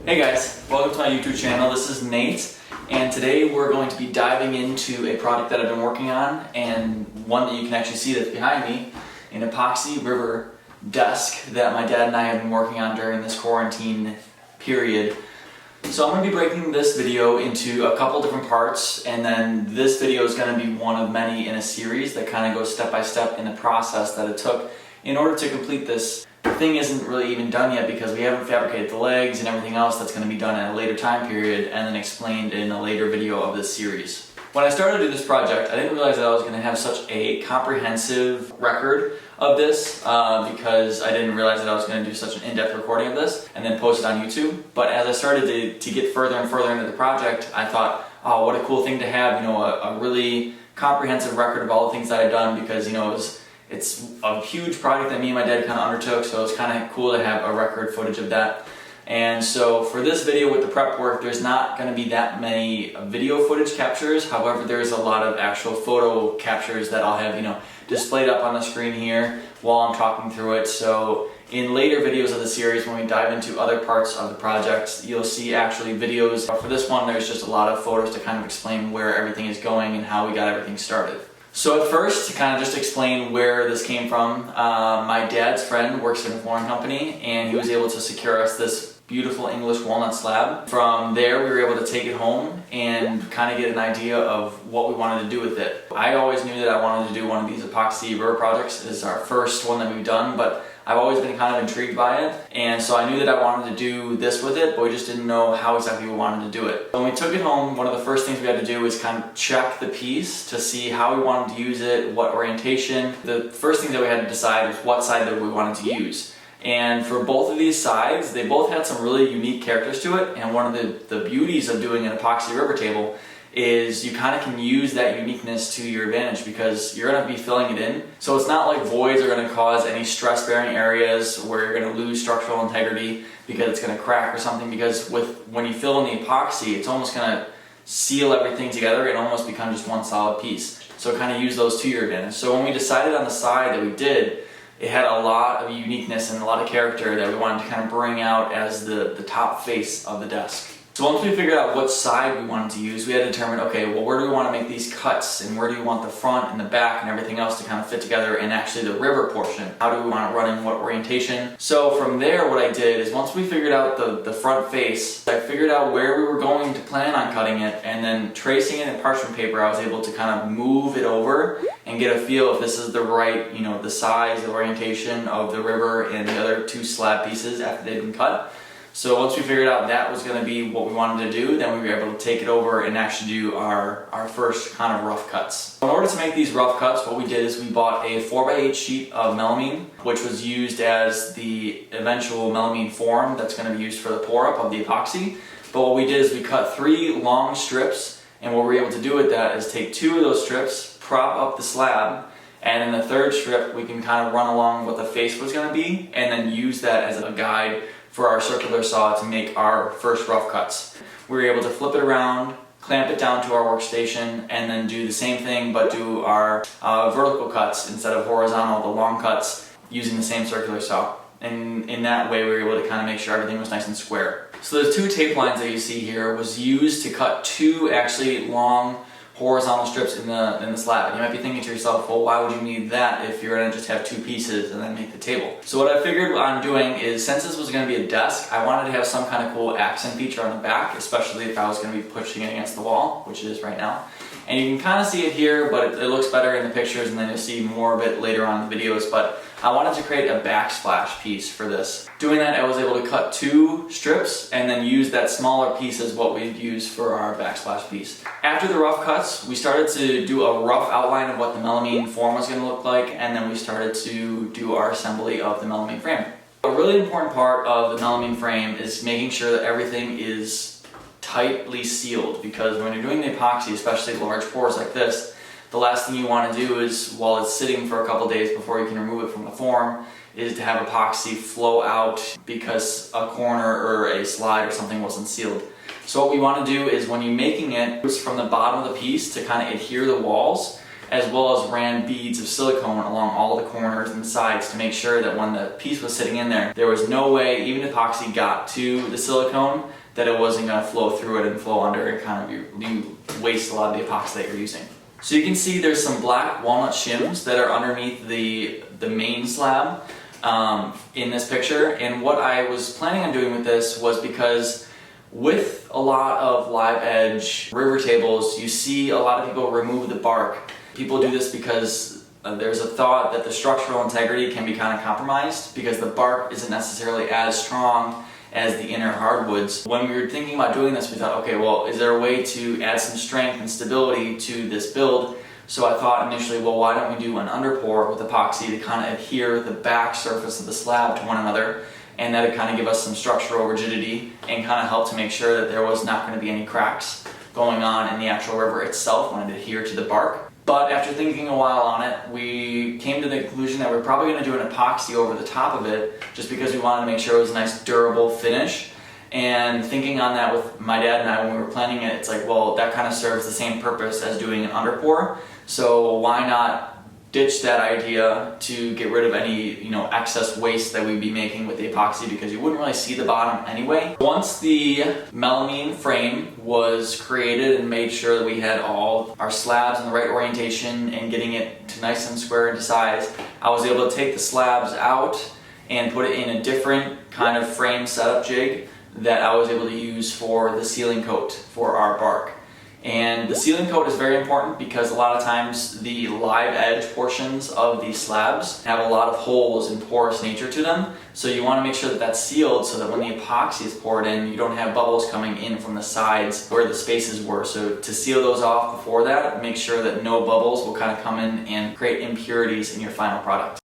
Hey guys, welcome to my YouTube channel. This is Nate, and today we're going to be diving into a product that I've been working on, and one that you can actually see that's behind me, an epoxy river desk that my dad and I have been working on during this quarantine period. So I'm going to be breaking this video into a couple different parts, and then this video is going to be one of many in a series that kind of goes step by step in the process that it took in order to complete this. The thing isn't really even done yet because we haven't fabricated the legs and everything else that's going to be done at a later time period and then explained in a later video of this series. When I started to do this project, I didn't realize that I was going to have such a comprehensive record of this because I didn't realize that I was going to do such an in-depth recording of this and then post it on YouTube. But as I started to get further and further into the project, I thought, oh, what a cool thing to have, a really comprehensive record of all the things that I've done, because, it's a huge project that me and my dad kind of undertook, so it's kind of cool to have a record footage of that. And so for this video with the prep work, there's not going to be that many video footage captures. However, there's a lot of actual photo captures that I'll have, displayed up on the screen here while I'm talking through it. So in later videos of the series, when we dive into other parts of the project, you'll see actually videos. But for this one, there's just a lot of photos to kind of explain where everything is going and how we got everything started. So at first, to kind of just explain where this came from, my dad's friend works in a flooring company, and he was able to secure us this beautiful English walnut slab. From there, we were able to take it home and kind of get an idea of what we wanted to do with it. I always knew that I wanted to do one of these epoxy river projects. This is our first one that we've done, but I've always been kind of intrigued by it, and so I knew that I wanted to do this with it, but we just didn't know how exactly we wanted to do it. When we took it home, one of the first things we had to do was kind of check the piece to see how we wanted to use it, what orientation. The first thing that we had to decide was what side that we wanted to use. And for both of these sides, they both had some really unique characters to it, and one of the beauties of doing an epoxy river table is you kind of can use that uniqueness to your advantage, because you're going to be filling it in. So it's not like voids are going to cause any stress-bearing areas where you're going to lose structural integrity because it's going to crack or something, because when you fill in the epoxy, it's almost going to seal everything together and almost become just one solid piece. So kind of use those to your advantage. So when we decided on the side that we did, it had a lot of uniqueness and a lot of character that we wanted to kind of bring out as the top face of the desk. So once we figured out what side we wanted to use, we had to determine, okay, well, where do we want to make these cuts, and where do we want the front and the back and everything else to kind of fit together, and actually the river portion. How do we want it running, what orientation? So from there, what I did is once we figured out the front face, I figured out where we were going to plan on cutting it, and then tracing it in parchment paper, I was able to kind of move it over and get a feel if this is the right, the size, the orientation of the river and the other two slab pieces after they've been cut. So once we figured out that was going to be what we wanted to do, then we were able to take it over and actually do our first kind of rough cuts. In order to make these rough cuts, what we did is we bought a 4x8 sheet of melamine, which was used as the eventual melamine form that's going to be used for the pour-up of the epoxy. But what we did is we cut 3 long strips, and what we were able to do with that is take 2 of those strips, prop up the slab, and in the 3rd strip we can kind of run along what the face was going to be, and then use that as a guide for our circular saw to make our first rough cuts. We were able to flip it around, clamp it down to our workstation, and then do the same thing but do our vertical cuts instead of horizontal, the long cuts, using the same circular saw. And in that way we were able to kind of make sure everything was nice and square. So the 2 tape lines that you see here was used to cut 2 actually long horizontal strips in the slab. And you might be thinking to yourself, well, why would you need that if you're going to just have 2 pieces and then make the table? So what I figured on doing is, since this was going to be a desk, I wanted to have some kind of cool accent feature on the back, especially if I was going to be pushing it against the wall, which it is right now. And you can kind of see it here, but it looks better in the pictures, and then you'll see more of it later on in the videos. But I wanted to create a backsplash piece for this. Doing that, I was able to cut 2 strips and then use that smaller piece as what we'd use for our backsplash piece. After the rough cuts, we started to do a rough outline of what the melamine form was going to look like, and then we started to do our assembly of the melamine frame. A really important part of the melamine frame is making sure that everything is tightly sealed, because when you're doing the epoxy, especially large pours like this, the last thing you want to do is, while it's sitting for a couple days before you can remove it from the form, is to have epoxy flow out because a corner or a slide or something wasn't sealed. So what we want to do is, when you're making it, it's from the bottom of the piece to kind of adhere the walls, as well as ran beads of silicone along all the corners and sides to make sure that when the piece was sitting in there, there was no way, even if epoxy got to the silicone, that it wasn't going to flow through it and flow under and kind of you waste a lot of the epoxy that you're using. So you can see there's some black walnut shims that are underneath the main slab in this picture. And what I was planning on doing with this was because with a lot of live edge river tables, you see a lot of people remove the bark. People do this because there's a thought that the structural integrity can be kind of compromised because the bark isn't necessarily as strong as the inner hardwoods. When we were thinking about doing this, we thought, okay, well, is there a way to add some strength and stability to this build? So I thought initially, well, why don't we do an underpour with epoxy to kind of adhere the back surface of the slab to one another, and that would kind of give us some structural rigidity and kind of help to make sure that there was not going to be any cracks going on in the actual river itself when it adhered to the bark. But after thinking a while on it, we came to the conclusion that we're probably going to do an epoxy over the top of it just because we wanted to make sure it was a nice durable finish. And thinking on that with my dad and I when we were planning it, it's like, well, that kind of serves the same purpose as doing an underpour. So why not ditch that idea to get rid of any excess waste that we'd be making with the epoxy, because you wouldn't really see the bottom anyway. Once the melamine frame was created and made sure that we had all our slabs in the right orientation and getting it to nice and square into size, I was able to take the slabs out and put it in a different kind of frame setup jig that I was able to use for the sealing coat for our bark. And the sealing coat is very important because a lot of times the live edge portions of these slabs have a lot of holes and porous nature to them. So you want to make sure that that's sealed so that when the epoxy is poured in, you don't have bubbles coming in from the sides where the spaces were. So to seal those off before that, make sure that no bubbles will kind of come in and create impurities in your final product.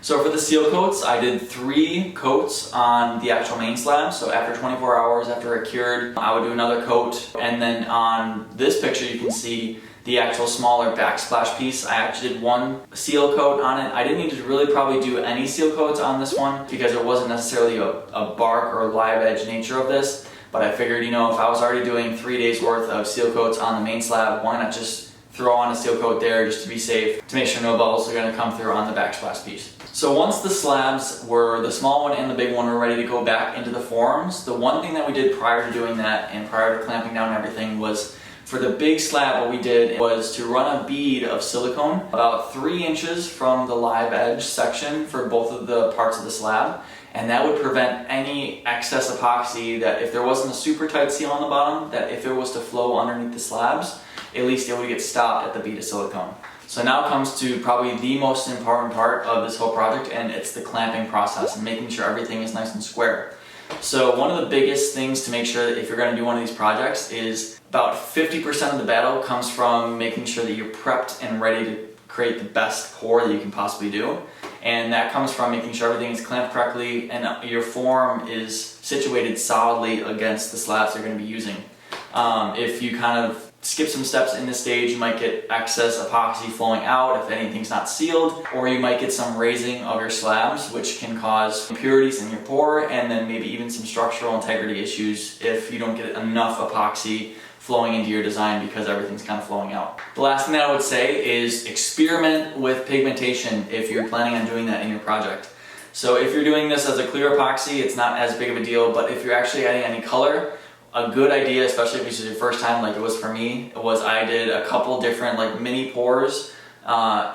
So for the seal coats, I did 3 coats on the actual main slab. So after 24 hours after it cured, I would do another coat. And then on this picture, you can see the actual smaller backsplash piece. I actually did 1 seal coat on it. I didn't need to really probably do any seal coats on this one because it wasn't necessarily a bark or live edge nature of this. But I figured, if I was already doing 3 days worth of seal coats on the main slab, why not just throw on a seal coat there just to be safe, to make sure no bubbles are going to come through on the backsplash piece. So once the slabs were, the small one and the big one, were ready to go back into the forms, the one thing that we did prior to doing that and prior to clamping down everything was, for the big slab, what we did was to run a bead of silicone about 3 inches from the live edge section for both of the parts of the slab. And that would prevent any excess epoxy that, if there wasn't a super tight seal on the bottom, that if it was to flow underneath the slabs, at least it would get stopped at the bead of silicone. So now comes to probably the most important part of this whole project, and it's the clamping process and making sure everything is nice and square. So one of the biggest things to make sure that if you're going to do one of these projects is about 50% of the battle comes from making sure that you're prepped and ready to create the best pour that you can possibly do. And that comes from making sure everything is clamped correctly and your form is situated solidly against the slabs you're going to be using. If you kind of skip some steps in this stage, you might get excess epoxy flowing out if anything's not sealed, or you might get some raising of your slabs, which can cause impurities in your pour, and then maybe even some structural integrity issues if you don't get enough epoxy flowing into your design because everything's kind of flowing out. The last thing that I would say is experiment with pigmentation if you're planning on doing that in your project. So if you're doing this as a clear epoxy, it's not as big of a deal, but if you're actually adding any color, a good idea, especially if this is your first time like it was for me, was I did a couple different like mini pours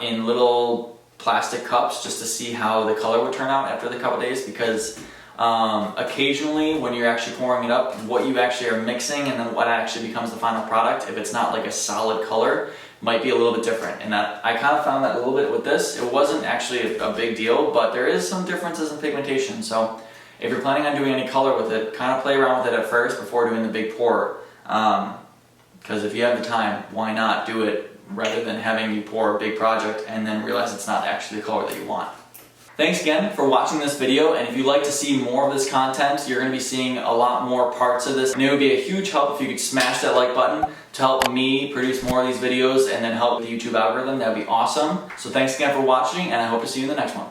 in little plastic cups just to see how the color would turn out after the couple days, because occasionally when you're actually pouring it up, what you actually are mixing and then what actually becomes the final product, if it's not like a solid color, might be a little bit different. And that I kind of found that a little bit with this. It wasn't actually a big deal, but there is some differences in pigmentation. So if you're planning on doing any color with it, kind of play around with it at first before doing the big pour. Because if you have the time, why not do it rather than having you pour a big project and then realize it's not actually the color that you want. Thanks again for watching this video, and if you'd like to see more of this content, you're going to be seeing a lot more parts of this, and it would be a huge help if you could smash that like button to help me produce more of these videos and then help the YouTube algorithm, that would be awesome. So thanks again for watching, and I hope to see you in the next one.